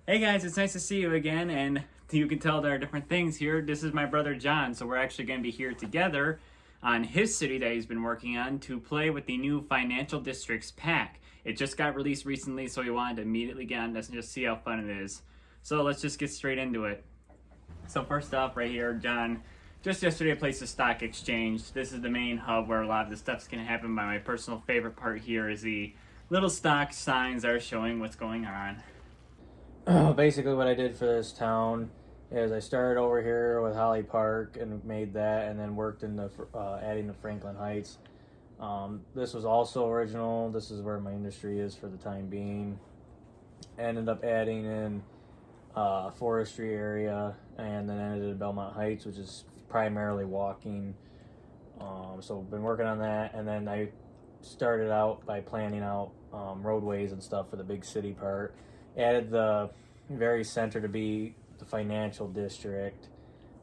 Hey guys, it's nice to see you again, and you can tell there are different things here. This is my brother John, so we're actually going to be here together on his city that he's been working on to play with the new Financial Districts pack. It just got released recently, so we wanted to immediately get on this and just see how fun it is. So let's just get straight into it. So first off, right here, John, just yesterday I placed a stock exchange. This is the main hub where a lot of the stuff's going to happen, but my personal favorite part here is the little stock signs that are showing what's going on. Basically what I did for this town is I started over here with Holly Park and made that, and then worked in the adding the Franklin Heights. This was also original. This is where my industry is for the time being. Ended up adding in forestry area, and then ended at Belmont Heights, which is primarily walking. So I've been working on that, and then I started out by planning out roadways and stuff for the big city part. Added the very center to be the financial district,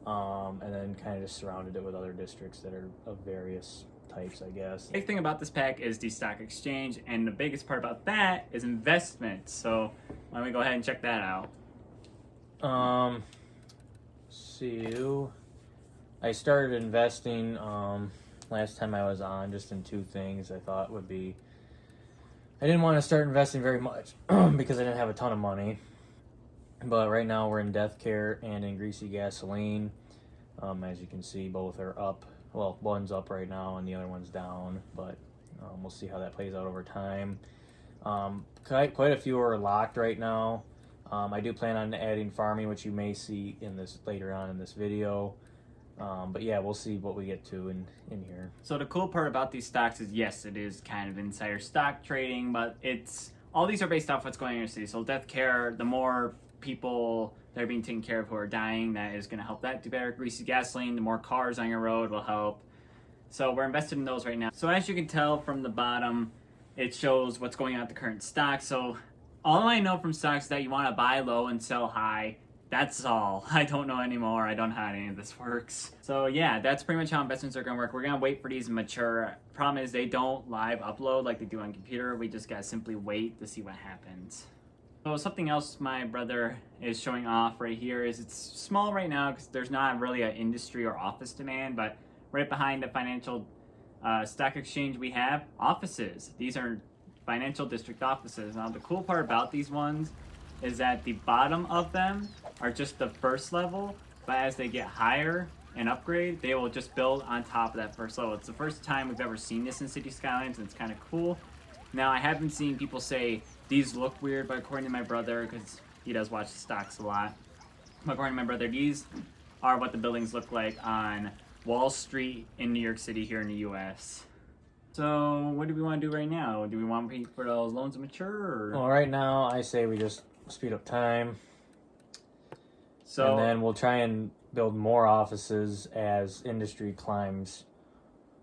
and then kind of just surrounded it with other districts that are of various types, I guess. The big thing about this pack is the stock exchange, and the biggest part about that is investment. So why don't we go ahead and check that out? I started investing last time I was on just in two things I thought would be. I didn't want to start investing very much because I didn't have a ton of money. But right now we're in death care and in greasy gasoline. As you can see, both are up. Well, one's up right now and the other one's down, but we'll see how that plays out over time. Quite a few are locked right now. I do plan on adding farming, which you may see in this later on in this video. But yeah, we'll see what we get to in here. So the cool part about these stocks is, yes, it is kind of insider stock trading, but all these are based off what's going on in your city. So death care, the more people that are being taken care of who are dying, that is going to help that do better. Greasy gasoline, the more cars on your road will help. So we're invested in those right now. So as you can tell from the bottom, it shows what's going on at the current stock. So all I know from stocks is that you want to buy low and sell high. That's all. I don't know anymore. I don't know how any of this works. So yeah, that's pretty much how investments are going to work. We're going to wait for these to mature. Problem is they don't live upload like they do on computer. We just got to simply wait to see what happens. So something else my brother is showing off right here is it's small right now because there's not really an industry or office demand, but right behind the financial stock exchange we have offices. These are financial district offices. Now the cool part about these ones is that the bottom of them are just the first level, but as they get higher and upgrade, they will just build on top of that first level. It's the first time we've ever seen this in City Skylines, and it's kind of cool. Now, I have been seeing people say these look weird, but according to my brother, because he does watch the stocks a lot, but according to my brother, these are what the buildings look like on Wall Street in New York City here in the U.S. So, what do we want to do right now? Do we want to wait for those loans to mature? Or? Well, right now, I say we just speed up time. So, and then we'll try and build more offices as industry climbs,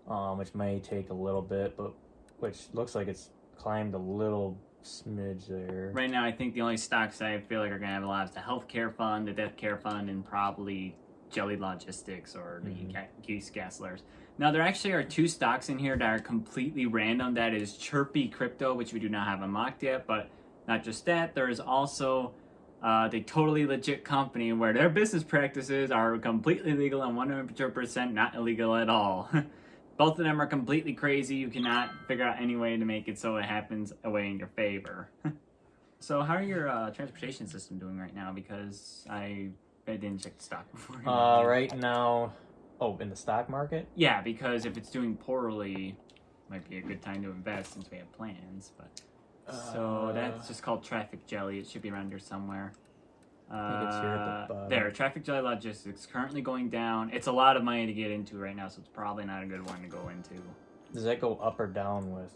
which may take a little bit, but which looks like it's climbed a little smidge there. Right now, I think the only stocks I feel like are going to have a lot is the healthcare fund, the death care fund, and probably Jelly Logistics or the Geese Gaslers. Now, there actually are two stocks in here that are completely random. That is Chirpy Crypto, which we do not have unlocked yet, but not just that. There is also the Totally Legit Company, where their business practices are completely legal and 100% not illegal at all. Both of them are completely crazy. You cannot figure out any way to make it so it happens away in your favor. So how are your transportation system doing right now? Because I didn't check the stock before. Right now, in the stock market? Yeah, because if it's doing poorly, might be a good time to invest since we have plans. But so that's just called Traffic Jelly. It should be around here somewhere. I think it's here at the bottom. There, Traffic Jelly Logistics currently going down. It's a lot of money to get into right now, so it's probably not a good one to go into. Does that go up or down with?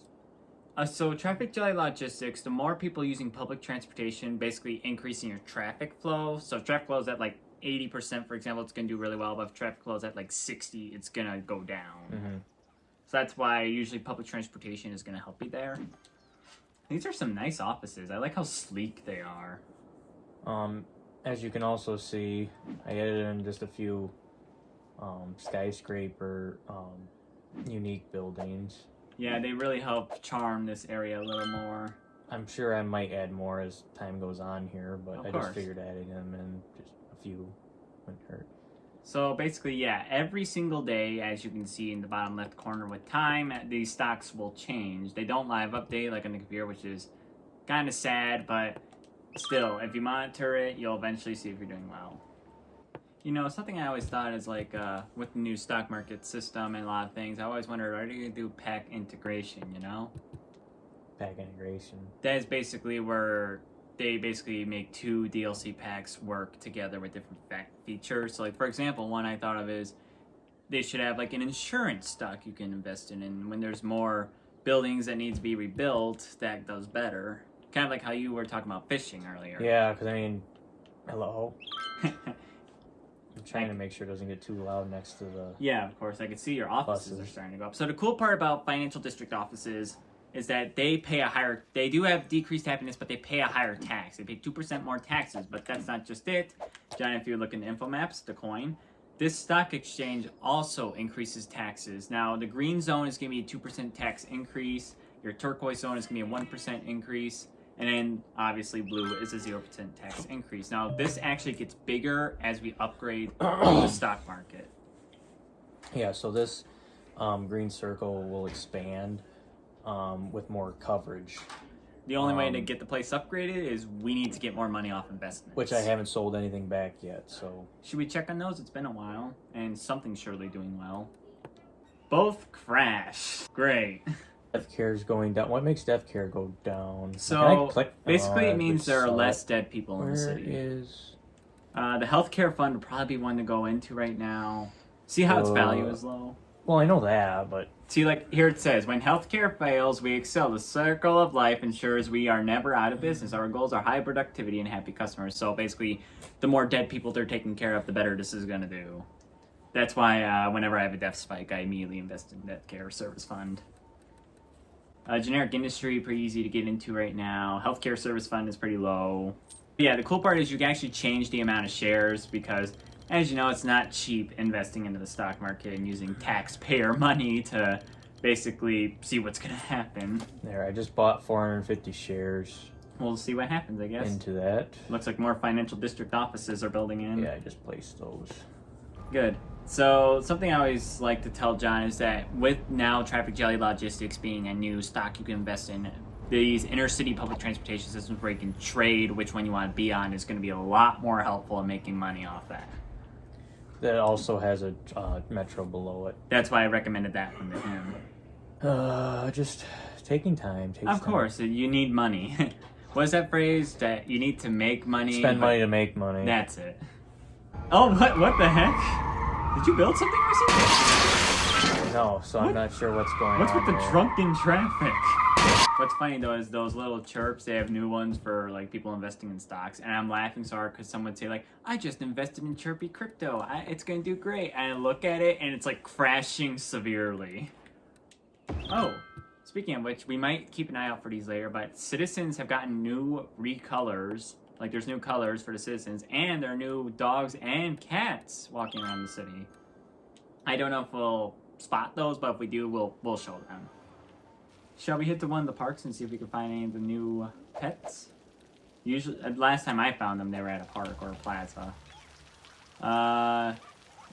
So Traffic Jelly Logistics, the more people using public transportation, basically increasing your traffic flow. So if traffic flow is at like 80%, for example, it's going to do really well. But if traffic flow is at like 60, it's going to go down. Mm-hmm. So that's why usually public transportation is going to help you there. These are some nice offices. I like how sleek they are. As you can also see, I added in just a few skyscraper unique buildings. Yeah, they really help charm this area a little more. I'm sure I might add more as time goes on here, but Of I course. just figured adding them in just a few wouldn't hurt. So basically, yeah, every single day, as you can see in the bottom left corner with time, these stocks will change. They don't live update like on the computer, which is kind of sad, but still, if you monitor it, you'll eventually see if you're doing well. You know, something I always thought is like with the new stock market system and a lot of things, I always wondered, are they going to do pack integration, you know? Pack integration. That is basically where they basically make two DLC packs work together with different features. So, like, for example, one I thought of is they should have like an insurance stock you can invest in, and when there's more buildings that need to be rebuilt, that does better. Kind of like how you were talking about fishing earlier. Yeah, because I mean, hello. I'm trying to make sure it doesn't get too loud next to the. Yeah, of course. I can see your offices Buses. are starting to go up. So the cool part about financial district offices is that they pay a higher. They do have decreased happiness, but they pay a higher tax. They pay 2% more taxes, but that's not just it. John, if you look in info maps, the coin. This stock exchange also increases taxes. Now, the green zone is going to be a 2% tax increase. Your turquoise zone is going to be a 1% increase. And then, obviously, blue is a 0% tax increase. Now, this actually gets bigger as we upgrade the stock market. Yeah, so this green circle will expand with more coverage. The only way to get the place upgraded is we need to get more money off investments. Which I haven't sold anything back yet, so. Should we check on those? It's been a while, and something's surely doing well. Both crash. Great. Death care is going down. What makes death care go down? So Can I click? basically, Oh, it means there are suck. less dead people in the Where city. is? The healthcare fund would probably be one to go into right now. See how its value is low? Well, I know that, but See, like, here it says, when healthcare fails, we excel. The circle of life ensures we are never out of business. Our goals are high productivity and happy customers. So basically, the more dead people they're taking care of, the better this is going to do. That's why whenever I have a death spike, I immediately invest in death care service fund. Generic industry, pretty easy to get into right now. Healthcare service fund is pretty low. Yeah, the cool part is you can actually change the amount of shares because, as you know, it's not cheap investing into the stock market and using taxpayer money to basically see what's going to happen. there, I just bought 450 shares We'll see what happens, I guess. into that. Looks like more financial district offices are building in. Yeah, I just placed those. Good. So something I always like to tell John is that with now Traffic Jelly Logistics being a new stock you can invest in, these inner city public transportation systems where you can trade which one you want to be on is going to be a lot more helpful in making money off that. That also has a metro below it. That's why I recommended that one to him. Just taking time. Of course, you need money. What is that phrase? That you need to make money. Spend money to make money. That's it. Oh, what the heck? Did you build something recently? No, so I'm not sure what's going What's on. with the there. drunken traffic? What's funny though is those little chirps. They have new ones for like people investing in stocks, and I'm laughing so hard because someone would say like, "I just invested in Chirpy Crypto. It's gonna do great." And I look at it, and it's like crashing severely. Oh, speaking of which, we might keep an eye out for these later. But citizens have gotten new recolors. Like there's new colors for the citizens, and there are new dogs and cats walking around the city. I don't know if we'll spot those, but if we do, we'll show them. Shall we hit to one of the parks and see if we can find any of the new pets? Usually, last time I found them, they were at a park or a plaza.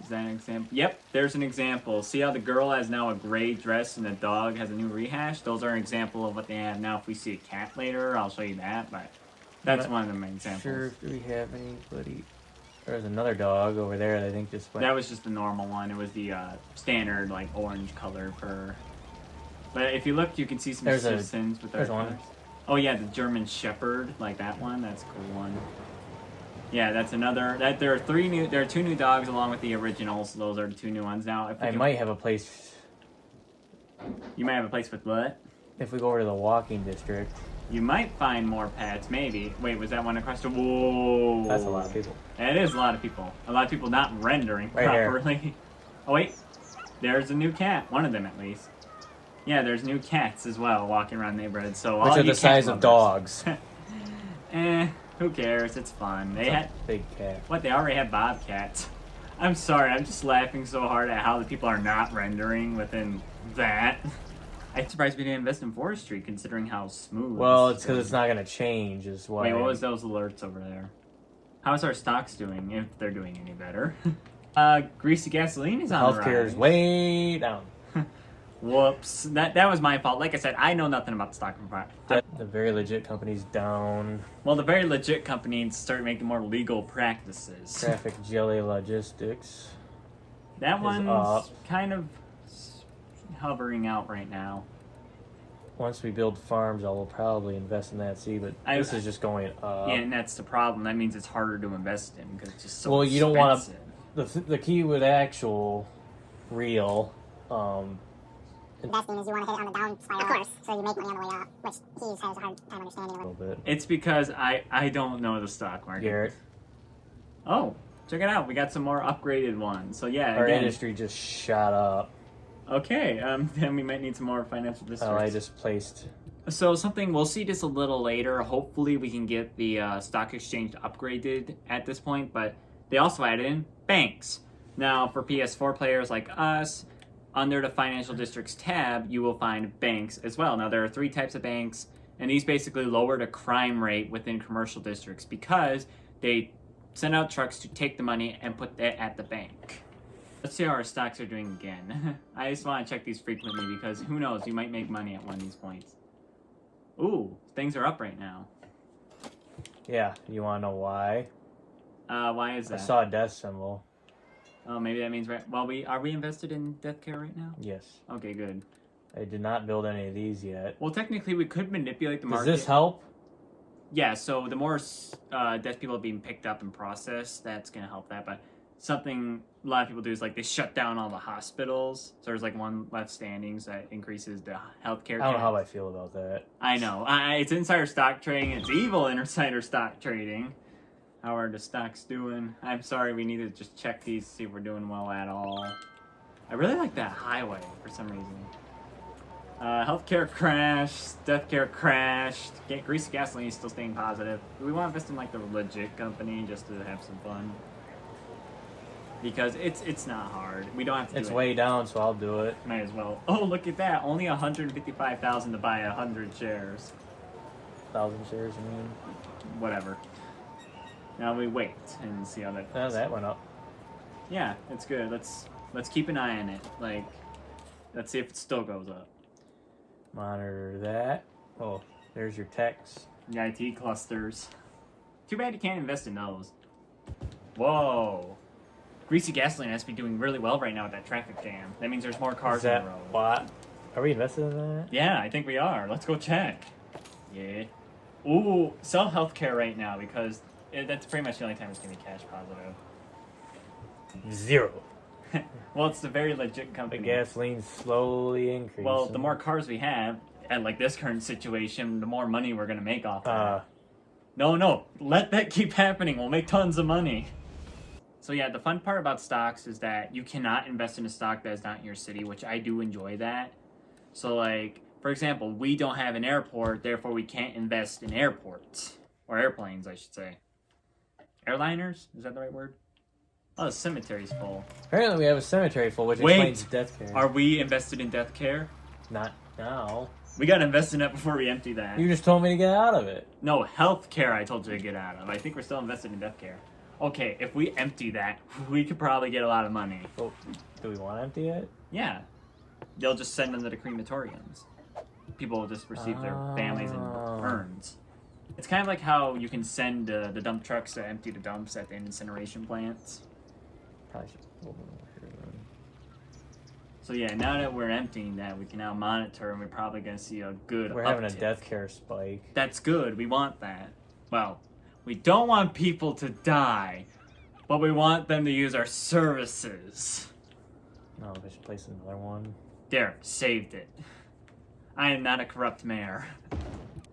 Is that an example? Yep, there's an example. See how the girl has now a gray dress and the dog has a new rehash? Those are an example of what they have now. If we see a cat later, I'll show you that, but that's one of the main examples. Sure, do we have anybody? There's another dog over there that I think just went. That was just the normal one. It was the standard, like, orange color fur. But if you look, you can see some citizens with their there's one. colors. Oh yeah, the German Shepherd, like that one. That's a cool one. Yeah, that's another. There are two new dogs along with the originals. Those are the two new ones. Now, if I might have a place. You might have a place with what? If we go over to the walking district. You might find more pets, maybe. Wait, was that one across the... Whoa. That's a lot of people. That is a lot of people. A lot of people not rendering Right properly. Here. Oh, wait. There's a new cat. One of them, at least. Yeah, there's new cats as well walking around the neighborhood. So Which all are you the size of dogs. Who cares? It's fun. They had... Big cat. What, they already have bobcats. I'm sorry, I'm just laughing so hard at how the people are not rendering within that. I'm surprised we didn't invest in forestry, considering how smooth. Well, this it's is because it's going. not going to change. Is why. Wait, what was those alerts over there? How's our stocks doing? If they're doing any better. Greasy gasoline is on the rise. Healthcare is way down. Whoops. That was my fault. Like I said, I know nothing about the stock market. The very legit company's down. Well, the very legit companies started making more legal practices. Traffic Jelly Logistics. That is one's up. kind of hovering out right now. Once we build farms, I will probably invest in that. See, but this is just going up. Yeah, and that's the problem. That means it's harder to invest in because it's just so Well, you don't want to. expensive. The key with actual real investing is you want to hit it on the down spiral. Of course. So you make money on the way up, which he has a hard time understanding. a little bit. It's because I don't know the stock market. Garrett, Oh, check it out. We got some more upgraded ones. So yeah, our again, industry just shot up. okay, then we might need some more financial districts. Oh, I just placed. So something, we'll see this a little later. Hopefully we can get the stock exchange upgraded at this point, but they also added in banks. Now for PS4 players like us, under the financial districts tab, you will find banks as well. Now there are 3 types of banks, and these basically lower the crime rate within commercial districts because they send out trucks to take the money and put that at the bank. Let's see how our stocks are doing again. I just want to check these frequently because who knows, you might make money at one of these points. Ooh, things are up right now. Yeah, you want to know why? Why is I that? saw a death symbol. Oh, maybe that means well, are we invested in death care right now? Yes. Okay, good. I did not build any of these yet. Well, technically, we could manipulate the Does market. this help? Yeah. So the more death people are being picked up and processed, that's gonna help that. But something a lot of people do is like they shut down all the hospitals. So there's like one left standing, so that increases the healthcare. I don't know how I feel about that. I know. It's insider stock trading. It's evil insider stock trading. How are the stocks doing? I'm sorry, we need to just check these, see if we're doing well at all. I really like that highway for some reason. Healthcare crashed, death care crashed. Greasy gasoline is still staying positive. Do we want to invest in like the legit company just to have some fun? Because it's not hard. We don't have to do It's it. way down, so I'll do it. Might as well. Oh, look at that. Only 155,000 to buy 100 shares. 1,000 shares, you mean? Whatever. Now we wait and see how that Oh, goes. that went up. Yeah, it's good. Let's keep an eye on it. Like, let's see if it still goes up. Monitor that. Oh, there's your text. The IT clusters. Too bad you can't invest in those. Whoa. Greasy gasoline has to be doing really well right now with that traffic jam. That means there's more cars Is that on the road. what? Are we invested in that? Yeah, I think we are. Let's go check. Yeah. Ooh, sell healthcare right now because that's pretty much the only time it's going to be cash positive. 0. Well, it's the very legit The company. gasoline's slowly increasing. Well, the more cars we have, at like this current situation, the more money we're going to make off of it. No, let that keep happening. We'll make tons of money. So yeah, the fun part about stocks is that you cannot invest in a stock that is not in your city, which I do enjoy that. So like, for example, we don't have an airport, therefore we can't invest in airports. Or airplanes, I should say. Airliners? Is that the right word? Oh, the cemetery's full. Apparently we have a cemetery full, which Wait. explains death care. Are we invested in death care? Not now. We gotta invest in it before we empty that. You just told me to get out of it. No, health care I told you to get out of. I think we're still invested in death care. Okay, if we empty that, we could probably get a lot of money. Well, do we want to empty it? Yeah. They'll just send them to the crematoriums. People will just receive their families in urns. It's kind of like how you can send the dump trucks to empty the dumps at the incineration plants. Probably should hold on over here then. So yeah, now that we're emptying that, we can now monitor, and we're probably going to see a good We're having a uptick. death care spike. That's good. We want that. Well, we don't want people to die, but we want them to use our services. No, I should place another one. There, saved it. I am not a corrupt mayor.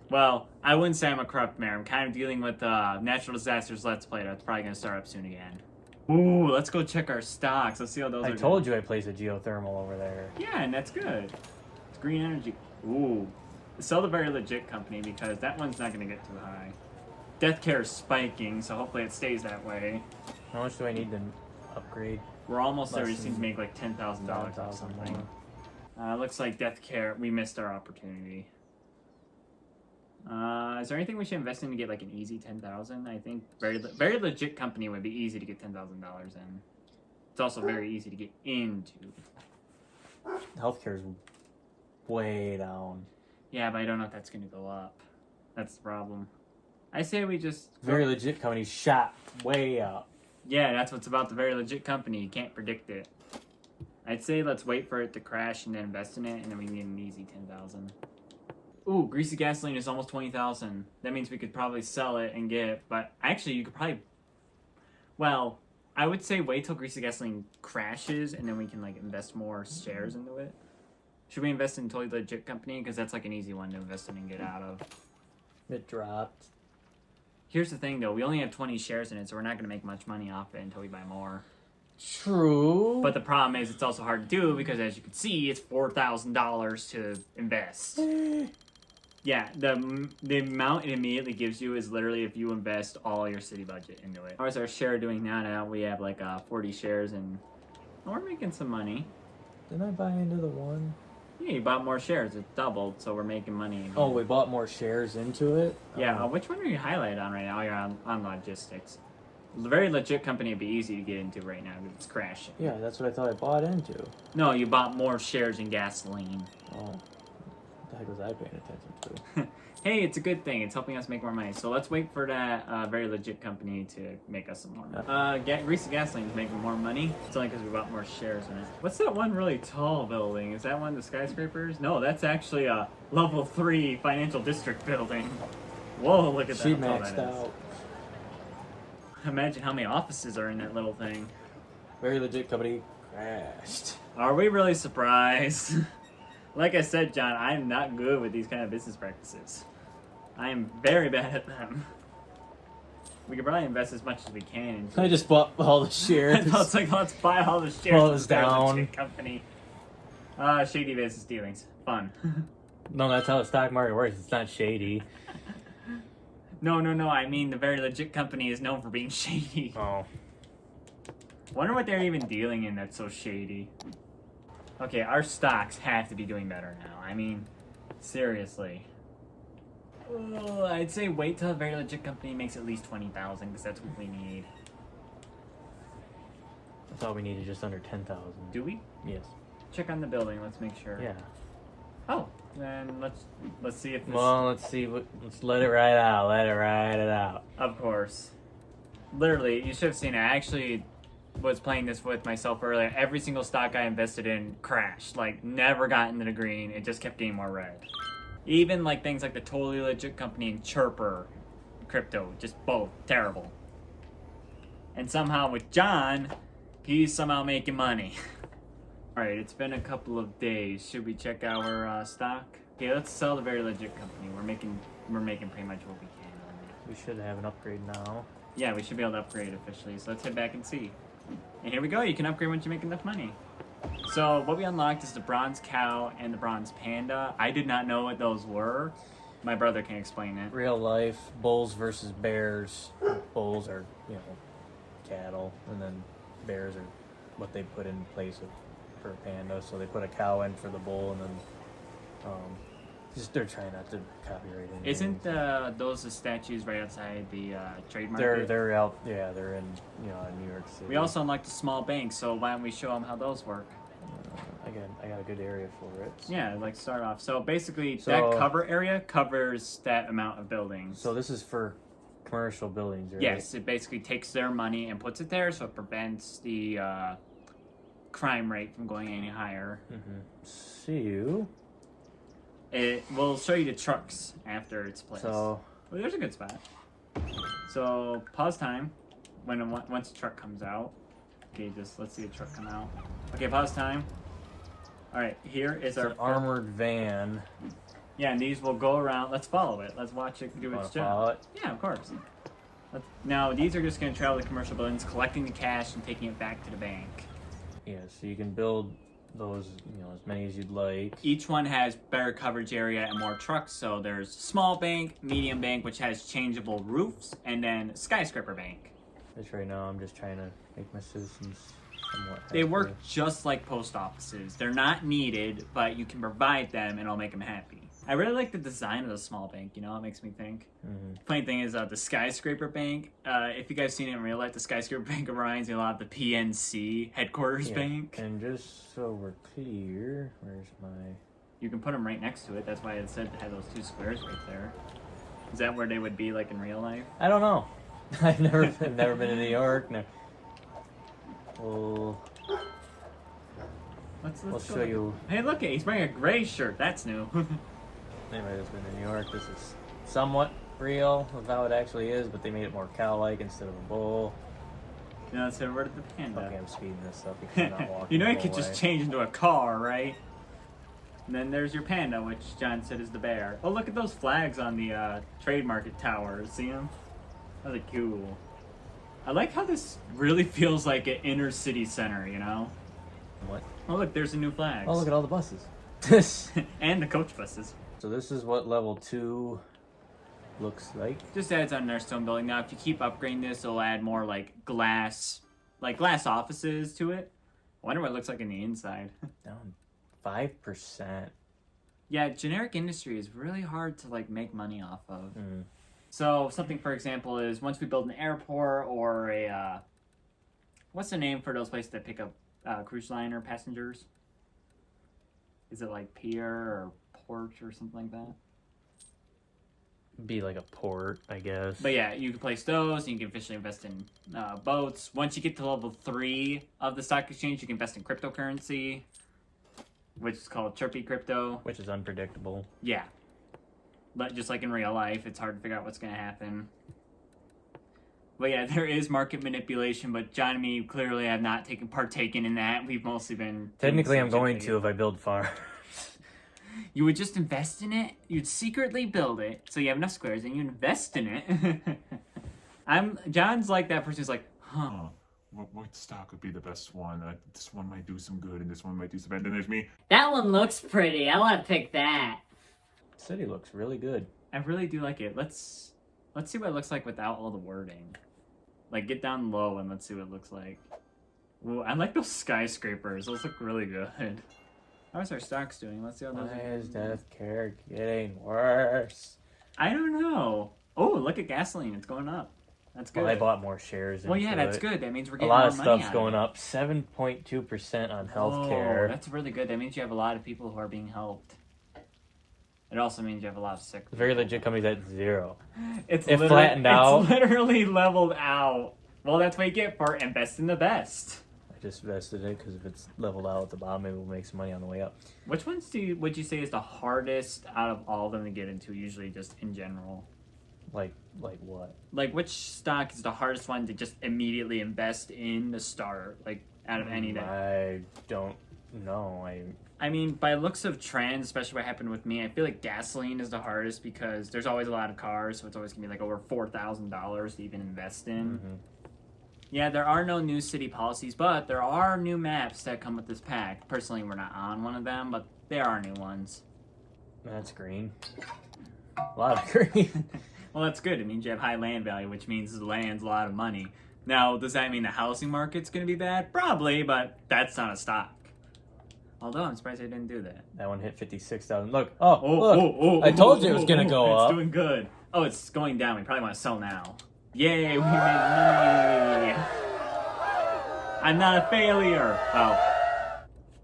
Well, I wouldn't say I'm a corrupt mayor. I'm kind of dealing with natural disasters Let's Play. That's probably going to start up soon again. Ooh, let's go check our stocks. Let's see how those are I told you I placed a geothermal over there. Yeah, and that's good. It's green energy. Ooh. Sell the very legit company because that one's not going to get too high. Death care is spiking, so hopefully it stays that way. How much do I need to upgrade? We're almost there. We Less just need to than make like $10,000 off 10,000 something. more. Looks like Death Care, we missed our opportunity. Is there anything we should invest in to get like an easy 10,000? I think very legit company would be easy to get $10,000 in. It's also very easy to get into. Healthcare's way down. Yeah, but I don't know if that's going to go up. That's the problem. I say we just... Very legit company shot way up. Yeah, that's what's about the very legit company. You can't predict it. I'd say let's wait for it to crash and then invest in it, and then we can get an easy 10,000. Ooh, greasy gasoline is almost 20,000. That means we could probably sell it and get it, but actually you could probably... Well, I would say wait till greasy gasoline crashes, and then we can like invest more shares into it. Should we invest in a totally legit company? Because that's like an easy one to invest in and get out of. It dropped. Here's the thing though, we only have 20 shares in it, so we're not going to make much money off it until we buy more. True. But the problem is it's also hard to do because as you can see, it's $4,000 to invest. Yeah, the amount it immediately gives you is literally if you invest all your city budget into it. How is our share doing now? Now we have like 40 shares and we're making some money. Didn't I buy into the one? Yeah, you bought more shares. It doubled, so we're making money again. Oh, we bought more shares into it? Yeah, which one are you highlighted on right now? You're on logistics. A very legit company would be easy to get into right now because it's crashing. Yeah, that's what I thought I bought into. No, you bought more shares in gasoline. Oh, what the heck was I paying attention to? Hey, it's a good thing. It's helping us make more money. So let's wait for that very legit company to make us some more money. Greasy gasoline is making more money. It's only because we bought more shares in it. What's that one really tall building? Is that one of the skyscrapers? No, that's actually a level 3 financial district building. Whoa, look at that. She how tall maxed that is. out. Imagine how many offices are in that little thing. Very legit company crashed. Are we really surprised? Like I said, John, I'm not good with these kind of business practices. I am very bad at them. We could probably invest as much as we can into I just bought all the shares. It's like, let's buy all the shares Close of the down. legit company. Shady business dealings. Fun. No, that's how the stock market works. It's not shady. No. I mean, the very legit company is known for being shady. Oh. Wonder what they're even dealing in that's so shady. Okay, our stocks have to be doing better now. I mean, seriously. I'd say wait till a very legit company makes at least 20,000 because that's what we need. I thought we needed just under 10,000. Do we? Yes. Check on the building. Let's make sure. Yeah. Oh, then let's see if this. Well, let's see. Let's let it ride out. Let it ride it out. Of course. Literally, you should have seen it. I actually was playing this with myself earlier. Every single stock I invested in crashed. Like, never got into the green. It just kept getting more red. Even like things like the totally legit company and Chirper crypto, just both terrible. And somehow with John, he's somehow making money. Alright, it's been a couple of days. Should we check our stock? Okay, let's sell the very legit company. We're making pretty much what we can on it. We should have an upgrade now. Yeah, we should be able to upgrade officially. So let's head back and see. And here we go. You can upgrade once you make enough money. So what we unlocked is the bronze cow and the bronze panda. I did not know what those were. My brother can explain it. Real life bulls versus bears. Bulls are, cattle, and then bears are what they put in place of for a panda. So they put a cow in for the bull, and then just they're trying not to copyright anything. Isn't those the statues right outside the trade They're market? out. Yeah, they're in New York City. We also unlocked a small bank, so why don't we show them how those work? I got a good area for it. Yeah, like start off. So basically, So- that cover area covers that amount of buildings. So this is for commercial buildings, right? Yes, it basically takes their money and puts it there, so it prevents the crime rate from going any higher. Mm-hmm. See you. It will show you the trucks after it's placed. So Well, there's a good spot. So pause time once the truck comes out. Okay, let's see the truck come out. Okay, pause time. All right, here is it's our an armored van. Yeah, and these will go around. Let's follow it. Let's watch it do its Wanna job. follow it? Yeah, of course. Now these are just going to travel to commercial buildings, collecting the cash and taking it back to the bank. Yeah, so you can build those, as many as you'd like. Each one has better coverage area and more trucks. So there's small bank, medium bank, which has changeable roofs, and then skyscraper bank. Which right now I'm just trying to make my citizens somewhat They happy. work just like post offices. They're not needed, but you can provide them and it'll make them happy. I really like the design of the small bank, you know, it makes me think. Mm-hmm. Funny thing is, the skyscraper bank, if you guys seen it in real life, the skyscraper bank reminds me a lot of the PNC headquarters bank. And just so we're clear, where's my... You can put them right next to it. That's why it said to have those two squares right there. Is that where they would be, like, in real life? I don't know. I've never been to New York. No. We'll show you. Hey, look, he's wearing a gray shirt. That's new. Anybody that's been to New York, this is somewhat real of how it actually is, but they made it more cow-like instead of a bull. No, so where did the panda? Okay, I'm speeding this up because I'm not walking. You know, the you could whole just way. change into a car, right? And then there's your panda, which John said is the bear. Oh, look at those flags on the trade market towers. See them? Those are cool. I like how this really feels like an inner city center, you know? What? Oh, look, there's the new flags. Oh, look at all the buses. And the coach buses. So this is what level 2 looks like. Just adds on their stone building. Now, if you keep upgrading this, it'll add more like glass offices to it. I wonder what it looks like in the inside. Down 5%. Yeah, generic industry is really hard to like make money off of. Mm. So something, for example, is once we build an airport or a what's the name for those places that pick up cruise liner passengers? Is it like pier or port or something like that? Be like a port, I guess. But yeah, you can place those, and you can officially invest in boats. Once you get to level 3 of the stock exchange, you can invest in cryptocurrency, which is called chirpy crypto. Which is unpredictable. Yeah. But just like in real life, it's hard to figure out what's going to happen. But yeah, there is market manipulation, but John and me clearly have not partaken in that. We've mostly been... Technically, I'm going to if I build farms. You would just invest in it. You'd secretly build it, so you have enough squares, and you invest in it. John's like that person who's like, huh. What stock would be the best one? This one might do some good, and this one might do some bad. Then there's me. That one looks pretty. I want to pick that. City looks really good. I really do like it. Let's see what it looks like without all the wording. Like, get down low and let's see what it looks like. Ooh, I like those skyscrapers. Those look really good. How's our stocks doing? Let's see how those Why are. is death care getting worse? I don't know. Oh, look at gasoline. It's going up. That's good. Well, I bought more shares. Well, yeah, into that's it. good. That means we're A getting lot more of money stuff's out going of it. up. 7.2% on Oh, healthcare. that's really good. That means you have a lot of people who are being helped. It also means you have a lot of sick people. Very legit companies at 0. It flattened out. It's literally leveled out. Well, that's what you get for invest in the best. I just invested it because if it's leveled out at the bottom, maybe we'll make some money on the way up. Which ones would you say is the hardest out of all of them to get into, usually just in general? Like what? Like, which stock is the hardest one to just immediately invest in to start, like, out of any that... I don't know. I mean, by looks of trends, especially what happened with me, I feel like gasoline is the hardest because there's always a lot of cars, so it's always going to be like over $4,000 to even invest in. Mm-hmm. Yeah, there are no new city policies, but there are new maps that come with this pack. Personally, we're not on one of them, but there are new ones. That's green. A lot of green. Well, that's good. It means you have high land value, which means the land's a lot of money. Now, does that mean the housing market's going to be bad? Probably, but that's not a stock. Although, I'm surprised I didn't do that. That one hit 56,000. Look. Look. I told you it was going to go up. It's doing good. Oh, it's going down. We probably want to sell now. Yay, we made money. I'm not a failure. Oh,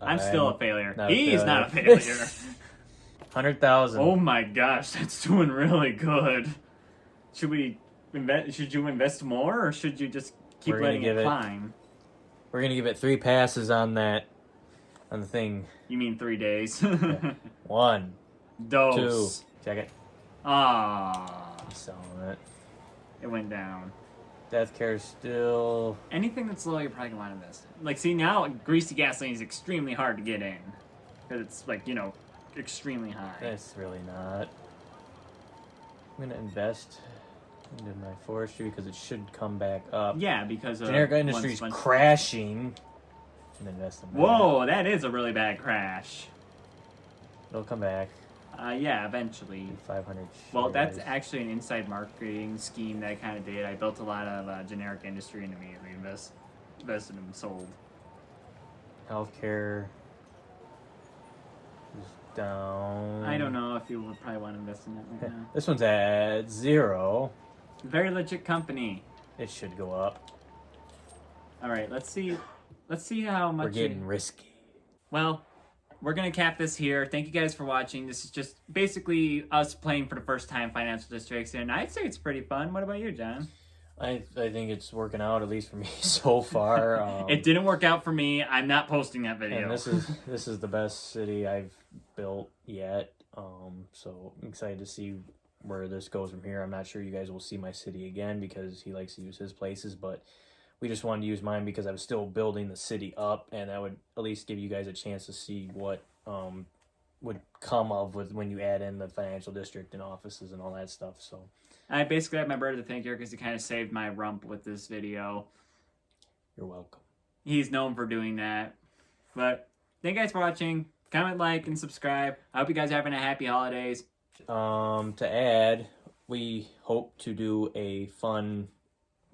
I'm still a failure. He's not a failure. 100,000. Oh my gosh, that's doing really good. Should we invest? Should you invest more, or should you just keep letting it climb? We're gonna give it 3 passes on that, on the thing. You mean 3 days? Yeah. 1, Dose. 2. Check it. Ah, I'm selling it. it went down. Death care still. Anything that's low, you're probably gonna want to invest in. Like, see, now greasy gasoline is extremely hard to get in because it's like, you know, extremely high. That's really not. I'm gonna invest into my forestry because it should come back up. Yeah, because Generic industry's crashing. And invest in that. Whoa, that is a really bad crash. It'll come back. Yeah, eventually. 500. Well, that's actually an inside marketing scheme that I kind of did. I built a lot of generic industry and immediately invested and sold. Healthcare is down. I don't know if you would probably want to invest in that right now. This one's at 0. Very legit company. It should go up. All right, let's see how much. We're getting risky. Well, we're gonna cap this here. Thank you guys for watching. This is just basically us playing for the first time financial districts, and I'd say it's pretty fun. What about you, John? I think it's working out, at least for me so far. It didn't work out for me. I'm not posting that video. And this is the best city I've built yet. So I'm excited to see where this goes from here. I'm not sure you guys will see my city again because he likes to use his places, but we just wanted to use mine because I was still building the city up, and that would at least give you guys a chance to see what would come of with when you add in the financial district and offices and all that stuff. So I basically have my brother to thank here because he kind of saved my rump with this video. you're welcome. He's known for doing that. But thank you guys for watching. Comment, like, and subscribe. I hope you guys are having a happy holidays. To add, we hope to do a fun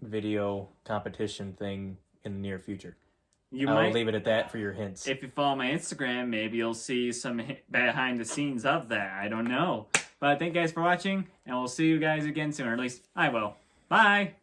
video competition thing in the near future. I'll leave it at that for your hints. If you follow my Instagram, maybe you'll see some behind the scenes of that. I don't know. But thank you guys for watching, and we'll see you guys again soon, or at least I will. Bye!